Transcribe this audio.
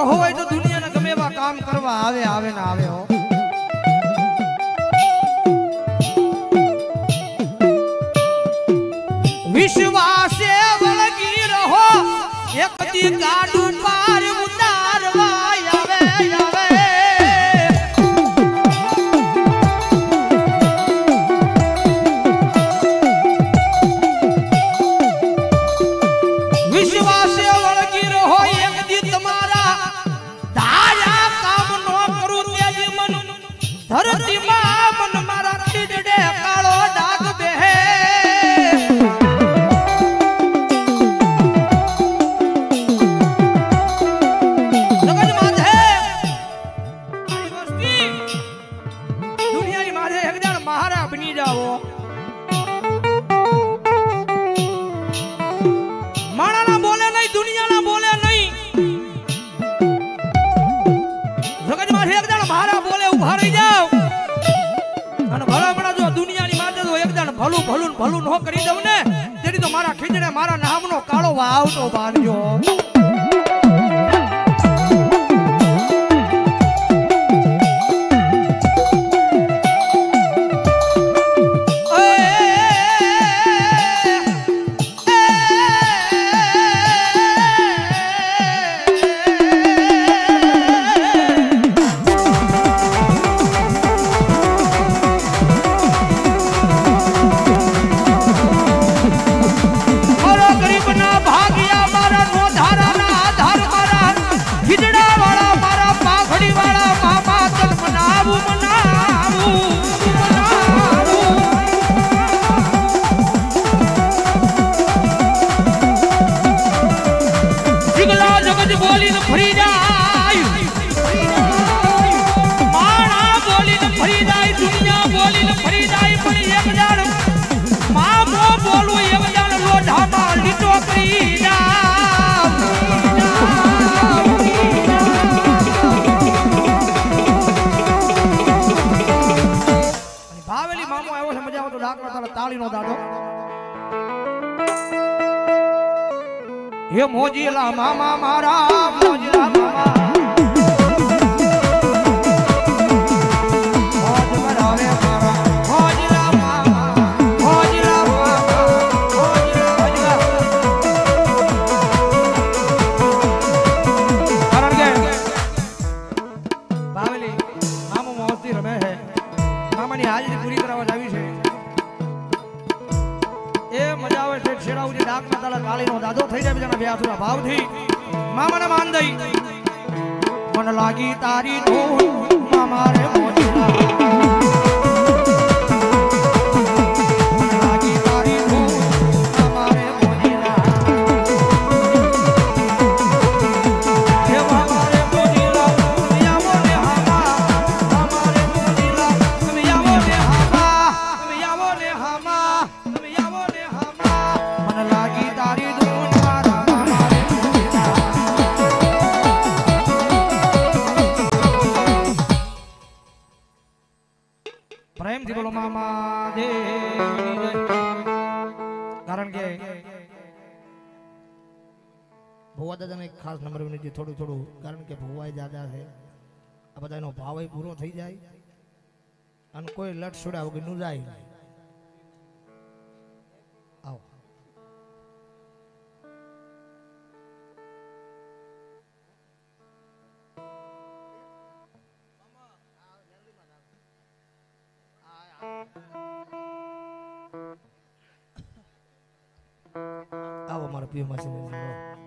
ગ્રહો હોય તો દુનિયાના ગમે એવા કામ કરવા આવે આવે ને આવે હો વિશ્વાસે વળગી રહો એક દી ગાડું પાર ઉતારવા આવે આવે વિશ્વાસે વળગી રહો એક દી તમારા ધાર્યા કામ નો કરું તેજી મન ધરતીમાં મન મારા ખીજડે કાળો ડાઘ બેહે ભલું ભલું ભલું નો કરી દઉં ને તેની તો મારા ખીજડે મારા નામનો કાળો વાવટો બાંધ્યો ये मोजीला मामा मारा मोजीला मामा मोज मरावे मारा मोजीला मामा मोजीला मामा मोजीला कारण के बावली मामो मौसी रमे है मामा ની હાજરી પૂરી કરવા આવી છે એ મજા આવે છે છેડાઉજી ડાકના તાલા કાળીનો દાદો થઈ જાય બીજાના વ્યાસુરા ભાવથી મામાને માન દઈ મન લાગી તારી ધૂન મામા રે મોજીલા પ્રેમથી બોલો મામા દેવની જય કારણ કે ભુવા દાદાને એક ખાસ નંબર વિનંતી થોડું થોડું કારણ કે ભુવાય દાદા છે આ બધાનો ભાવ પૂરો થઈ જાય અને કોઈ લટ છોડ્યા વગર નું જાય આવો આવો મારા પ્રિય માસી